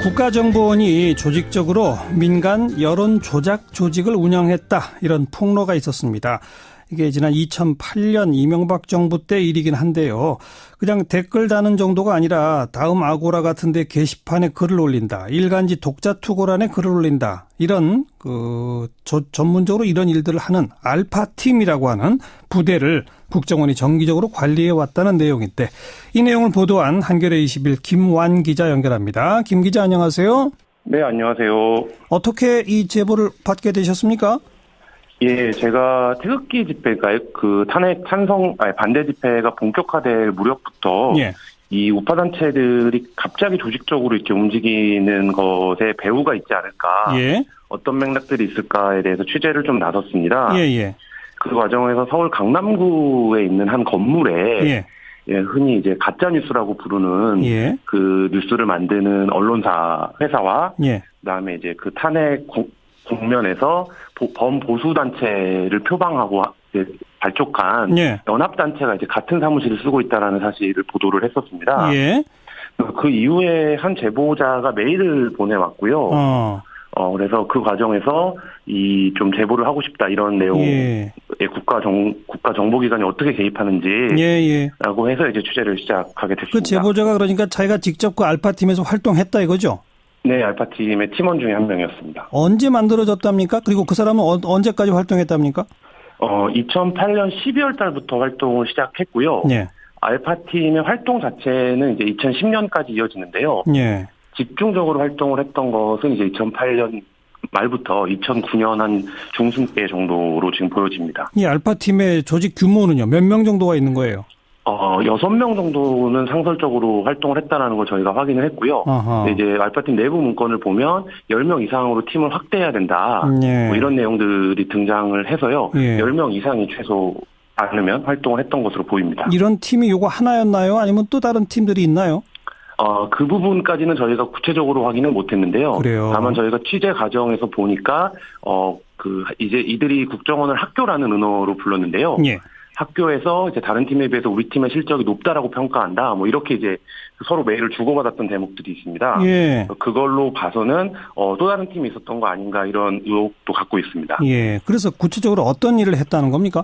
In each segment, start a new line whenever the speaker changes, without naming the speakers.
국가정보원이 조직적으로 민간 여론 조작 조직을 운영했다, 이런 폭로가 있었습니다. 이게 지난 2008년 이명박 정부 때 일이긴 한데요. 그냥 댓글 다는 정도가 아니라 다음 아고라 같은 데 게시판에 글을 올린다, 일간지 독자투고란에 글을 올린다, 이런 전문적으로 이런 일들을 하는 알파팀이라고 하는 부대를 국정원이 정기적으로 관리해 왔다는 내용인데, 이 내용을 보도한 한겨레 20일 김완 기자 연결합니다. 김 기자, 안녕하세요.
네, 안녕하세요.
어떻게 이 제보를 받게 되셨습니까?
예, 제가 태극기 집회가 탄핵 반대 집회가 본격화될 무렵부터
예.
이 우파 단체들이 갑자기 조직적으로 이렇게 움직이는 것에 배후가 있지 않을까,
예.
어떤 맥락들이 있을까에 대해서 취재를 좀 나섰습니다.
예.
그 과정에서 서울 강남구에 있는 한 건물에
예.
흔히 이제 가짜 뉴스라고 부르는
예.
그 뉴스를 만드는 언론사 회사와
예.
그다음에 이제 그 탄핵 국면에서 범보수 단체를 표방하고 발족한
예.
연합 단체가 이제 같은 사무실을 쓰고 있다라는 사실을 보도를 했었습니다.
예.
그 이후에 한 제보자가 메일을 보내왔고요. 그래서 그 과정에서 좀 제보를 하고 싶다, 이런 내용의 국가정보기관이 어떻게 개입하는지라고 해서 이제 취재를 시작하게 됐습니다.
그 제보자가 그러니까 자기가 직접 그 알파팀에서 활동했다 이거죠?
네, 알파팀의 팀원 중에 한 명이었습니다.
언제 만들어졌답니까? 그리고 그 사람은 언제까지 활동했답니까?
2008년 12월 달부터 활동을 시작했고요.
예.
알파팀의 활동 자체는 이제 2010년까지 이어지는데요.
예.
집중적으로 활동을 했던 것은 이제 2008년 말부터 2009년 한 중순때 정도로 지금 보여집니다.
이 알파팀의 조직 규모는요, 몇 명 정도가 있는 거예요?
6명 정도는 상설적으로 활동을 했다는 걸 저희가 확인을 했고요. 이제 알파팀 내부 문건을 보면 10명 이상으로 팀을 확대해야 된다.
예.
뭐 이런 내용들이 등장을 해서요.
예.
10명 이상이 최소 않으면 활동을 했던 것으로 보입니다.
이런 팀이 요거 하나였나요? 아니면 또 다른 팀들이 있나요?
그 부분까지는 저희가 구체적으로 확인을 못했는데요.
그래요.
다만 저희가 취재 과정에서 보니까 이제 이들이 국정원을 학교라는 은어로 불렀는데요.
예.
학교에서 이제 다른 팀에 비해서 우리 팀의 실적이 높다라고 평가한다, 뭐 이렇게 이제 서로 메일을 주고받았던 대목들이 있습니다.
예.
그걸로 봐서는 또 다른 팀이 있었던 거 아닌가, 이런 의혹도 갖고 있습니다.
예. 그래서 구체적으로 어떤 일을 했다는 겁니까?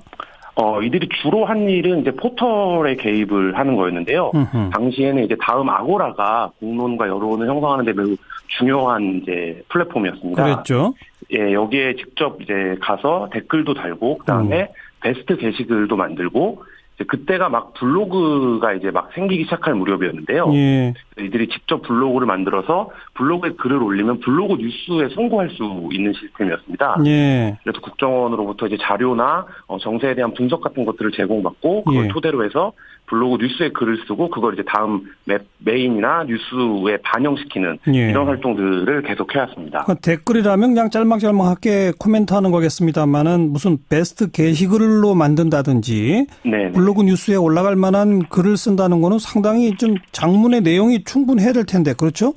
이들이 주로 한 일은 이제 포털에 개입을 하는 거였는데요. 당시에는 이제 다음 아고라가 공론과 여론을 형성하는 데 매우 중요한 이제 플랫폼이었습니다.
그랬죠.
예, 여기에 직접 이제 가서 댓글도 달고, 그다음에 베스트 게시글도 만들고, 이제 그때가 막 블로그가 이제 막 생기기 시작할 무렵이었는데요.
예.
이들이 직접 블로그를 만들어서 블로그에 글을 올리면 블로그 뉴스에 송고할 수 있는 시스템이었습니다.
예.
그래서 국정원으로부터 이제 자료나 정세에 대한 분석 같은 것들을 제공받고, 그걸
예.
토대로 해서 블로그 뉴스에 글을 쓰고 그걸 이제 다음 메인이나 뉴스에 반영시키는
예.
이런 활동들을 계속 해왔습니다.
그러니까 댓글이라면 그냥 짤막짤막하게 코멘트하는 거겠습니다만은 무슨 베스트 게시글로 만든다든지,
네.
블로그 뉴스에 올라갈 만한 글을 쓴다는 거는 상당히 좀 장문의 내용이 충분해야 될 텐데, 그렇죠?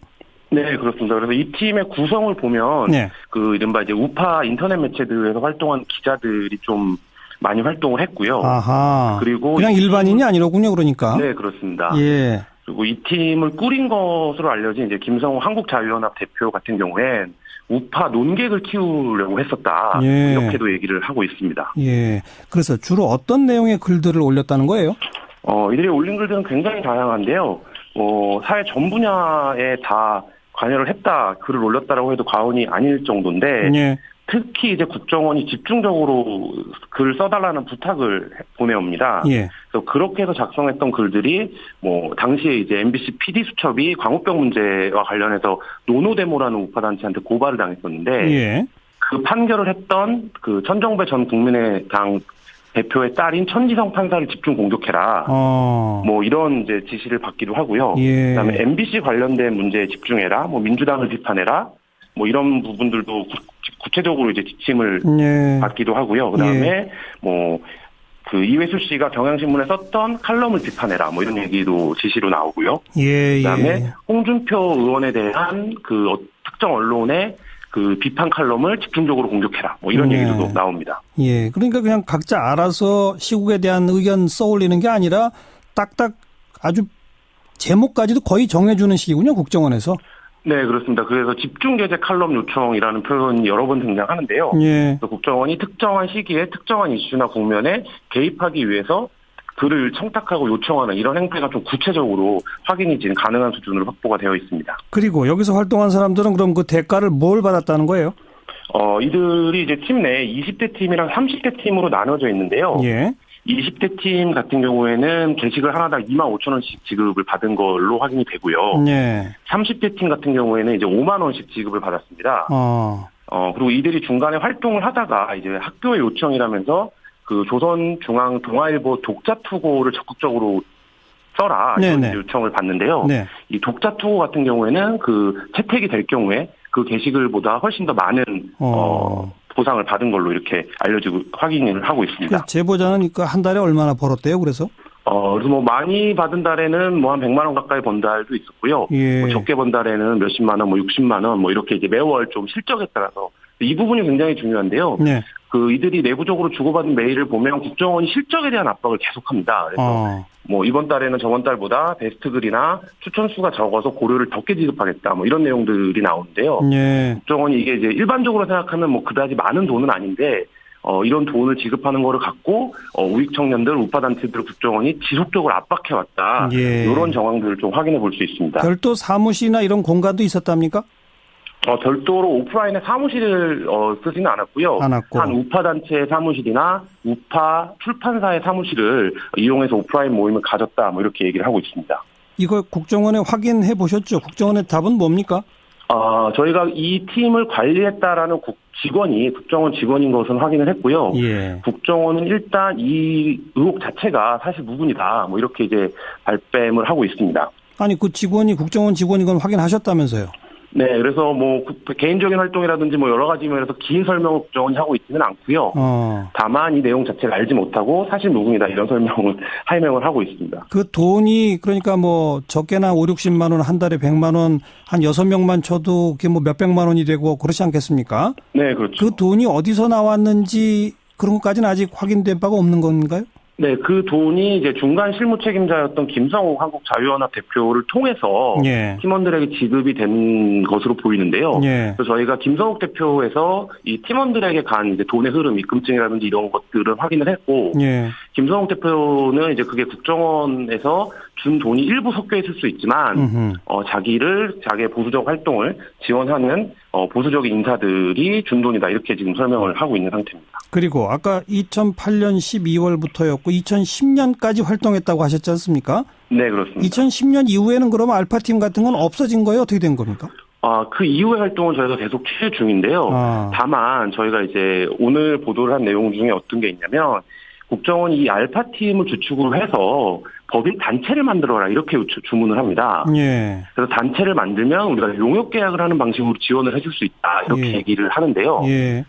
네, 그렇습니다. 그래서 이 팀의 구성을 보면
네.
그 이른바 이제 우파 인터넷 매체들에서 활동한 기자들이 좀 많이 활동을 했고요.
아하.
그리고
그냥 일반인이 아니로군요, 그러니까.
네, 그렇습니다.
예.
그리고 이 팀을 꾸린 것으로 알려진 이제 김성호 한국자유연합 대표 같은 경우엔 우파 논객을 키우려고 했었다.
예.
이렇게도 얘기를 하고 있습니다.
예. 그래서 주로 어떤 내용의 글들을 올렸다는 거예요?
이들이 올린 글들은 굉장히 다양한데요. 사회 전 분야에 다 관여를 했다, 글을 올렸다라고 해도 과언이 아닐 정도인데,
예.
특히 이제 국정원이 집중적으로 글을 써달라는 부탁을 보내옵니다.
예.
그래서 그렇게 해서 작성했던 글들이 당시에 이제 MBC PD 수첩이 광우병 문제와 관련해서 노노데모라는 우파 단체한테 고발을 당했었는데,
예.
그 판결을 했던 그 천정배 전 국민의당 대표의 딸인 천지성 판사를 집중 공격해라. 이런 이제 지시를 받기도 하고요.
예.
그다음에 MBC 관련된 문제에 집중해라. 민주당을 비판해라. 이런 부분들도 구체적으로 이제 지침을
예.
받기도 하고요. 그다음에 그 이회수 씨가 경향신문에 썼던 칼럼을 비판해라. 이런 얘기도 지시로 나오고요.
예.
그다음에 홍준표 의원에 대한 그 특정 언론의 그 비판 칼럼을 집중적으로 공격해라. 이런 얘기도 나옵니다.
예. 그러니까 그냥 각자 알아서 시국에 대한 의견 써올리는 게 아니라 딱딱 아주 제목까지도 거의 정해주는 식이군요, 국정원에서.
네, 그렇습니다. 그래서 집중게재 칼럼 요청이라는 표현이 여러 번 등장하는데요.
예.
국정원이 특정한 시기에 특정한 이슈나 국면에 개입하기 위해서 글을 청탁하고 요청하는 이런 행태가 좀 구체적으로 확인이 지금 가능한 수준으로 확보가 되어 있습니다.
그리고 여기서 활동한 사람들은 그럼 그 대가를 뭘 받았다는 거예요?
이들이 이제 팀 내에 20대 팀이랑 30대 팀으로 나눠져 있는데요.
예.
20대 팀 같은 경우에는 게시글 하나당 25,000원씩 지급을 받은 걸로 확인이 되고요.
예.
30대 팀 같은 경우에는 이제 5만 원씩 지급을 받았습니다. 그리고 이들이 중간에 활동을 하다가 이제 학교의 요청이라면서 그 조선중앙동아일보 독자투고를 적극적으로 써라 이런 요청을 받는데요. 네. 이 독자투고 같은 경우에는 그 채택이 될 경우에 그 게시글보다 훨씬 더 많은 보상을 받은 걸로 이렇게 알려지고 확인을 하고 있습니다.
제보자는 한 달에 얼마나 벌었대요? 그래서?
그래서 뭐 많이 받은 달에는 뭐 한 100만 원 가까이 번 달도 있었고요. 예. 뭐 적게 번 달에는 몇십만 원, 뭐 60만 원, 뭐 이렇게 이제 매월 좀 실적에 따라서 이 부분이 굉장히 중요한데요. 네. 이들이 내부적으로 주고받은 메일을 보면 국정원이 실적에 대한 압박을 계속합니다. 그래서 뭐 이번 달에는 저번 달보다 베스트 글이나 추천 수가 적어서 고려를 적게 지급하겠다, 뭐 이런 내용들이 나오는데요. 네. 국정원이 이게 이제 일반적으로 생각하면 뭐 그다지 많은 돈은 아닌데. 이런 돈을 지급하는 거를 갖고 우익 청년들, 우파 단체들 국정원이 지속적으로 압박해왔다. 예. 이런 정황들을 좀 확인해 볼 수 있습니다.
별도 사무실이나 이런 공간도 있었답니까?
별도로 오프라인에 사무실을 쓰지는 않았고요. 한 우파 단체의 사무실이나 우파 출판사의 사무실을 이용해서 오프라인 모임을 가졌다. 뭐 이렇게 얘기를 하고 있습니다.
이거 국정원에 확인해 보셨죠? 국정원의 답은 뭡니까?
저희가 이 팀을 관리했다라는 국정원 직원인 것은 확인을 했고요. 예. 국정원은 일단 이 의혹 자체가 사실 무근이다. 뭐 이렇게 이제 발뺌을 하고 있습니다.
아니, 그 직원이 국정원 직원인 건 확인하셨다면서요?
네, 그래서 뭐 개인적인 활동이라든지 뭐 여러 가지 면에서 긴 설명을 국정원이 하고 있지는 않고요. 다만 이 내용 자체를 알지 못하고 사실 무근이다 이런 설명을 하고 있습니다.
그 돈이 그러니까 뭐 적게나 5, 60만 원, 한 달에 100만 원, 한 6명만 쳐도 그게 뭐 몇백만 원이 되고 그렇지 않겠습니까?
네, 그렇죠.
그 돈이 어디서 나왔는지 그런 것까지는 아직 확인된 바가 없는 건가요?
네, 그 돈이 이제 중간 실무 책임자였던 김성욱 한국자유연합 대표를 통해서 예. 팀원들에게 지급이 된 것으로 보이는데요. 예. 그래서 저희가 김성욱 대표에서 이 팀원들에게 간 이제 돈의 흐름, 입금증이라든지 이런 것들을 확인을 했고, 예. 김성욱 대표는 이제 그게 국정원에서 준 돈이 일부 섞여 있을 수 있지만, 자기의 보수적 활동을 지원하는 보수적인 인사들이 준 돈이다 이렇게 지금 설명을 하고 있는 상태입니다.
그리고 아까 2008년 12월부터였고 2010년까지 활동했다고 하셨지 않습니까?
네, 그렇습니다.
2010년 이후에는 그러면 알파팀 같은 건 없어진 거예요? 어떻게 된 겁니까?
그 이후의 활동은 저희가 계속 취재 중인데요. 다만 저희가 이제 오늘 보도를 한 내용 중에 어떤 게 있냐면 국정원이 이 알파팀을 주축으로 해서 법인 단체를 만들어라 이렇게 주문을 합니다. 예. 그래서 단체를 만들면 우리가 용역 계약을 하는 방식으로 지원을 해줄 수 있다 이렇게 예. 얘기를 하는데요. 예.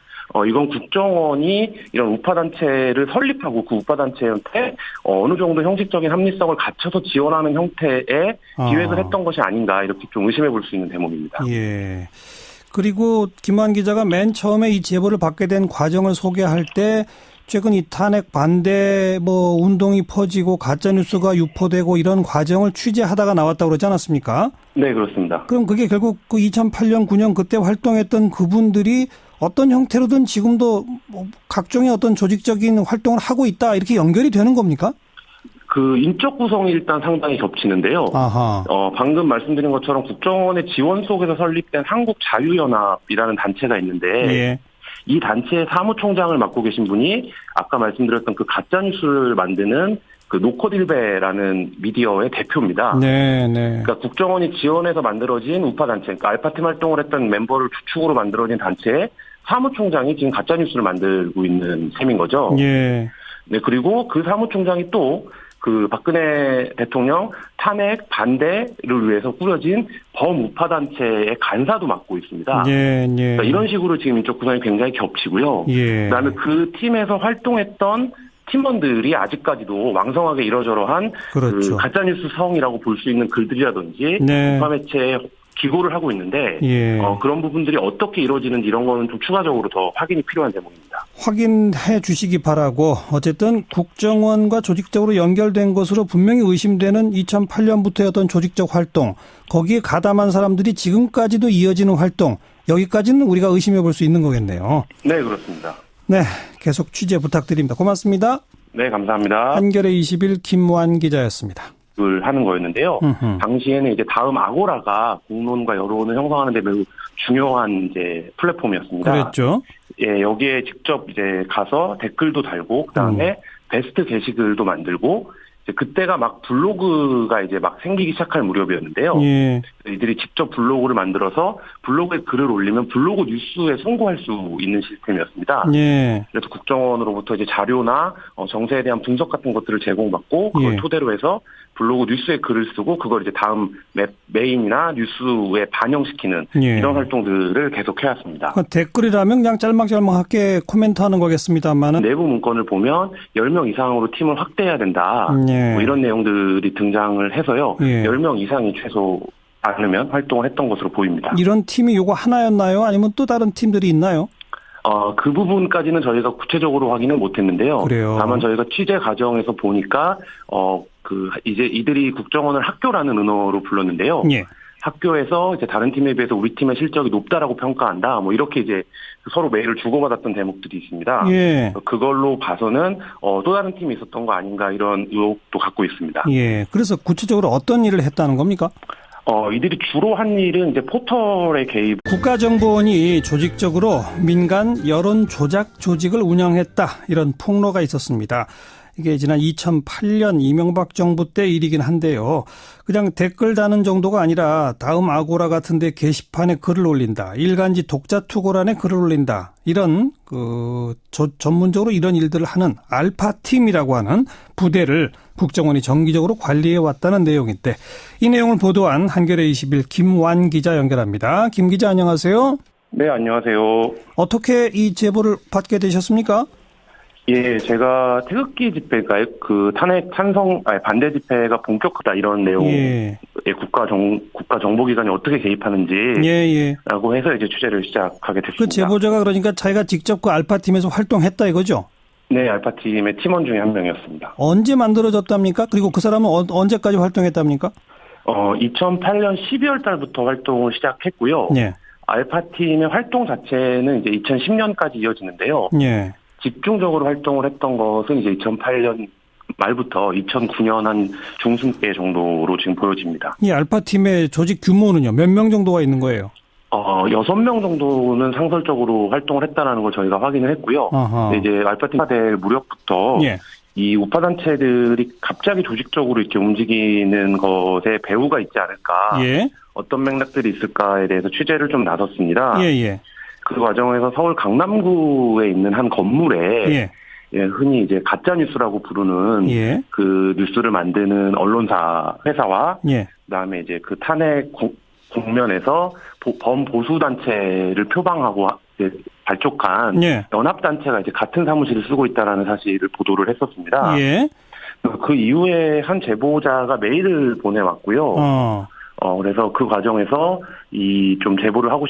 이건 국정원이 이런 우파단체를 설립하고 그 우파단체한테 어느 정도 형식적인 합리성을 갖춰서 지원하는 형태의 기획을 했던 것이 아닌가 이렇게 좀 의심해 볼 수 있는 대목입니다.
예. 그리고 김환 기자가 맨 처음에 이 제보를 받게 된 과정을 소개할 때 최근 이 탄핵 반대 운동이 퍼지고 가짜뉴스가 유포되고 이런 과정을 취재하다가 나왔다고 그러지 않았습니까?
네, 그렇습니다.
그럼 그게 결국 그 2008년, 9년 그때 활동했던 그분들이 어떤 형태로든 지금도 각종의 어떤 조직적인 활동을 하고 있다 이렇게 연결이 되는 겁니까?
그 인적 구성이 일단 상당히 겹치는데요. 아하. 방금 말씀드린 것처럼 국정원의 지원 속에서 설립된 한국자유연합이라는 단체가 있는데 예. 이 단체의 사무총장을 맡고 계신 분이 아까 말씀드렸던 그 가짜뉴스를 만드는 그 노코딜베라는 미디어의 대표입니다. 네, 네. 그러니까 국정원이 지원해서 만들어진 우파단체, 그러니까 알파팀 활동을 했던 멤버를 주축으로 만들어진 단체의 사무총장이 지금 가짜뉴스를 만들고 있는 셈인 거죠. 예. 네, 그리고 그 사무총장이 또 그 박근혜 대통령 탄핵 반대를 위해서 꾸려진 범우파 단체의 간사도 맡고 있습니다. 예, 예. 그러니까 이런 식으로 지금 인적 구성이 굉장히 겹치고요. 예. 그다음에 그 팀에서 활동했던 팀원들이 아직까지도 왕성하게 이러저러한 그렇죠. 그 가짜뉴스 성이라고 볼 수 있는 글들이라든지 네. 우파 매체에 기고를 하고 있는데
예.
그런 부분들이 어떻게 이루어지는지 이런 거는 좀 추가적으로 더 확인이 필요한 대목입니다.
확인해 주시기 바라고 어쨌든 국정원과 조직적으로 연결된 것으로 분명히 의심되는 2008년부터의 어떤 조직적 활동 거기에 가담한 사람들이 지금까지도 이어지는 활동 여기까지는 우리가 의심해 볼 수 있는 거겠네요.
네, 그렇습니다.
네, 계속 취재 부탁드립니다. 고맙습니다.
네, 감사합니다.
한겨레 20일 김무한 기자였습니다.
을 하는 거였는데요. 당시에는 이제 다음 아고라가 공론과 여론을 형성하는 데 매우 중요한 이제 플랫폼이었습니다.
그랬죠.
예, 여기에 직접 이제 가서 댓글도 달고 그다음에 베스트 게시글도 만들고 이제 그때가 막 블로그가 이제 막 생기기 시작할 무렵이었는데요.
예.
이들이 직접 블로그를 만들어서 블로그에 글을 올리면 블로그 뉴스에 송고할 수 있는 시스템이었습니다.
예.
그래서 국정원으로부터 이제 자료나 정세에 대한 분석 같은 것들을 제공받고 그걸
예.
토대로 해서 블로그 뉴스에 글을 쓰고 그걸 이제 다음 메인이나 뉴스에 반영시키는
예.
이런 활동들을 계속 해왔습니다.
그 댓글이라면 그냥 짤막짤막하게 코멘트하는 거겠습니다만은
내부 문건을 보면 10명 이상으로 팀을 확대해야 된다.
예.
뭐 이런 내용들이 등장을 해서요.
예.
10명 이상이 최소 않으면 활동을 했던 것으로 보입니다.
이런 팀이 요거 하나였나요? 아니면 또 다른 팀들이 있나요?
그 부분까지는 저희가 구체적으로 확인을 못했는데요.
그래요.
다만 저희가 취재 과정에서 보니까 이제 이들이 국정원을 학교라는 은어로 불렀는데요.
예.
학교에서 이제 다른 팀에 비해서 우리 팀의 실적이 높다라고 평가한다. 뭐 이렇게 이제 서로 메일을 주고받았던 대목들이 있습니다.
예.
그걸로 봐서는 또 다른 팀이 있었던 거 아닌가 이런 의혹도 갖고 있습니다.
예. 그래서 구체적으로 어떤 일을 했다는 겁니까?
이들이 주로 한 일은 이제 포털의 개입.
국가정보원이 조직적으로 민간 여론 조작 조직을 운영했다. 이런 폭로가 있었습니다. 이게 지난 2008년 이명박 정부 때 일이긴 한데요. 그냥 댓글 다는 정도가 아니라 다음 아고라 같은 데 게시판에 글을 올린다. 일간지 독자 투고란에 글을 올린다. 이런 전문적으로 이런 일들을 하는 알파팀이라고 하는 부대를 국정원이 정기적으로 관리해 왔다는 내용인데 이 내용을 보도한 한겨레 20일 김완 기자 연결합니다. 김 기자 안녕하세요.
네, 안녕하세요.
어떻게 이 제보를 받게 되셨습니까?
예, 제가 태극기 집회가 반대 집회가 본격화다 이런 내용의 국가 정보기관이 어떻게 개입하는지라고 해서 이제 취재를 시작하게 됐습니다.
그 제보자가 그러니까 자기가 직접 그 알파팀에서 활동했다 이거죠?
네, 알파팀의 팀원 중에 한 명이었습니다.
언제 만들어졌답니까? 그리고 그 사람은 언제까지 활동했답니까?
2008년 12월 달부터 활동을 시작했고요.
예.
알파팀의 활동 자체는 이제 2010년까지 이어지는데요.
예.
집중적으로 활동을 했던 것은 이제 2008년 말부터 2009년 한 중순때 정도로 지금 보여집니다.
이 알파팀의 조직 규모는요? 몇 명 정도가 있는 거예요?
6명 정도는 상설적으로 활동을 했다는 걸 저희가 확인을 했고요. 이제 알파팀 될 무렵부터 이 우파단체들이 갑자기 조직적으로 이렇게 움직이는 것에 배후가 있지 않을까. 어떤 맥락들이 있을까에 대해서 취재를 좀 나섰습니다. 그 과정에서 서울 강남구에 있는 한 건물에 흔히 이제 가짜 뉴스라고 부르는 그 뉴스를 만드는 언론사 회사와 그다음에 이제 그 탄핵 국면에서 범보수 단체를 표방하고 발족한 연합 단체가 이제 같은 사무실을 쓰고 있다라는 사실을 보도를 했었습니다. 그 이후에 한 제보자가 메일을 보내왔고요. 그래서 그 과정에서 좀 제보를 하고